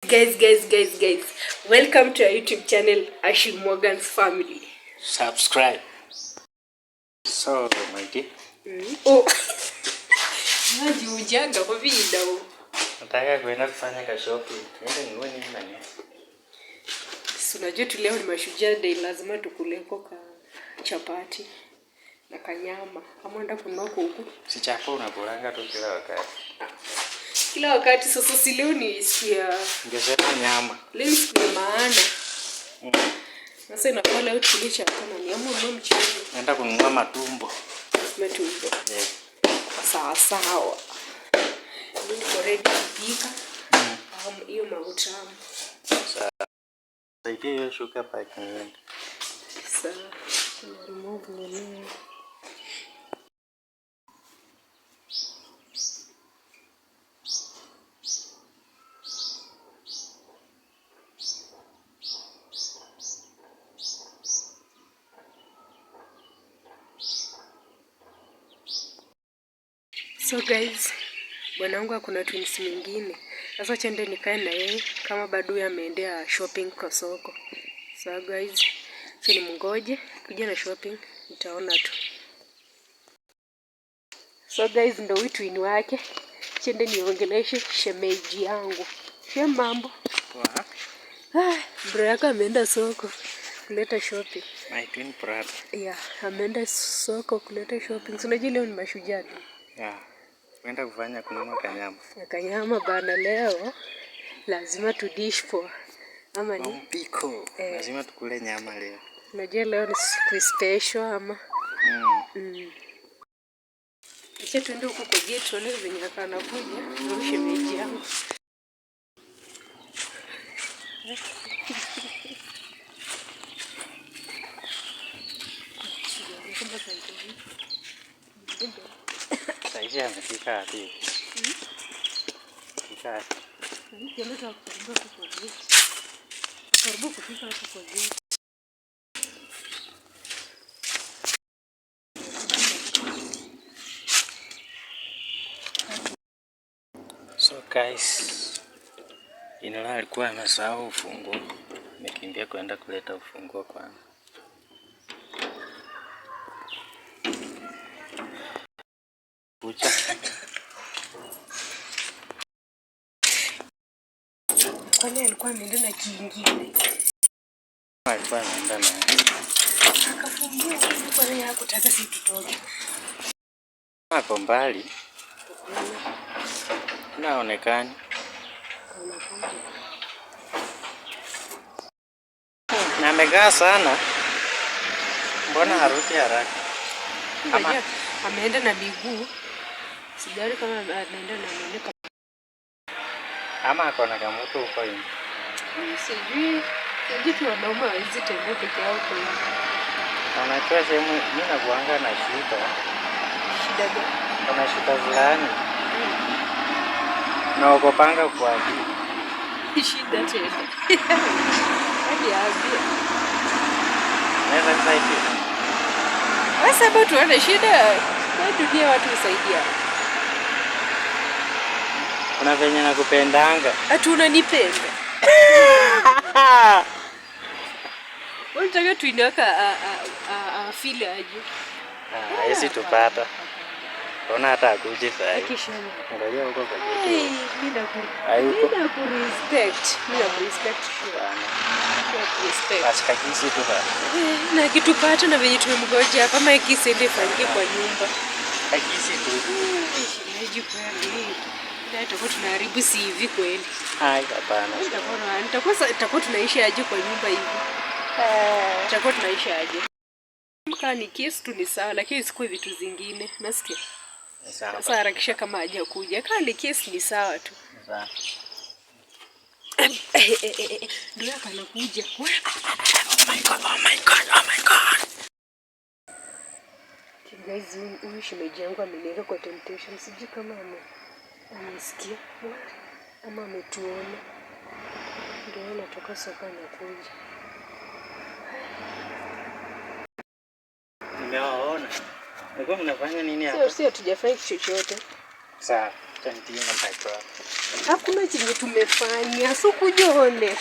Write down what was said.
Guys, welcome to our YouTube channel, Ashley Morgan's Family. Subscribe. So, Mikey. Oh. Najiunjanga kwa video. Nataka kwenda kufanya shopping. Nenda ninunue nini nani? Unajua tu leo ni Mashujaa Day, lazima tukuleko ka chapati na kanyama. Kama enda kununua huko. Si chapa unakulanga tu kila wakati. Kila wakati sasa si leo ni siku ya ngesema nyama. Leo ni siku ya maana. Sasa inakuwa leo tukule chapati na nyama au mchele. Naenda kununua matumbo. Matumbo. Yeah. Sawa. Mimi niko ready kupika. Hiyo mautamu. Sawa. Saidia hiyo shuka pake niende. Sawa. Remove nini? So guys, bwanangu akuna twins mwingine. Sasa chende nikae na yeye kama bado ameendea shopping kwa soko. So guys, chini mngoje kuja na shopping utaona tu. So guys, ndo huyu twin wake. Chende niongeleshe shemeji yangu. Mambo. Poa. Bro yako ameenda soko kuleta shopping. My twin brother. Yeah, ameenda soko kuleta shopping. Unajua leo ni Mashujaa Day. Yeah. Kwenda kufanya kununua kanyama. Kanyama bana leo. Lazima tu dish for. Ama ni mpiko. Lazima tukule nyama leo. Unajua leo ni siku special ama. Acha tuende huko kwa gate tuone venye anakuja. Ndio shemeji yangu. Saidia amefika hadi. Fika. Nikienda kufungua kwa gate. Karibu kufika hapo kwa gate. So guys, Inola alikuwa amesahau ufunguo. Nimekimbia kwenda kuleta ufunguo kwanza. Kucha. Kwani alikuwa ameenda na kingine? Alikuwa anaenda na akafungua sasa kwa nini hakutaka sisi tutoke? Hapo mbali. Naonekana. Na amegaa sana. Mbona haruki haraka? Ama ameenda na miguu. Sijali kama anaenda na miguu. Ama akona kamoto huko hivi. Sijui. Sijui tu wanaume hawezi tembea peke yao kwa hiyo. Anachua sehemu mimi nakuanga na shida. Shida gani? Kuna shida fulani. Naogopanga kuambia. Shida tena. Hadi ambia. Naweza kusaidia. Sasa hapo tuone shida. Kwa dunia watu usaidia. Kuna venye nakupendanga. Ati unanipenda. Unataka tuinaka feel aje? Hisi tupata. Ona hata akuje sasa. Akishana. Angalia huko kwa gate. Mimi nakurespect. Mimi nakurespect sana. Respect. Acha kisi tu hapa. Na kitupata na venye tumemgoja hapa kama ikisende fangie kwa nyumba. Akisi tu. Shemeji kweli. Ndio tutakuwa tunaharibu CV kweli. Hai hapana. Tutakuwa tunaishi aje kwa nyumba hivi? Tutakuwa tunaishi aje? Kama ni kiss tu ni sawa, lakini sikuwe vitu zingine. Nasikia? Sawa. Sasa harakisha kama haja kuja. Kama ni kiss ni sawa tu. Sawa. Ndio anakuja. Oh my god. Guys, huyu shemeji yangu ameniweka kwa temptation. Sijui kama amesikia ama ametuona. Ndio anatoka soko anakuja. Nimewaona. Mko mnafanya nini hapa? Sio tujafanya chochote. Sawa. Hakuna chenye tumefanya. So kujione.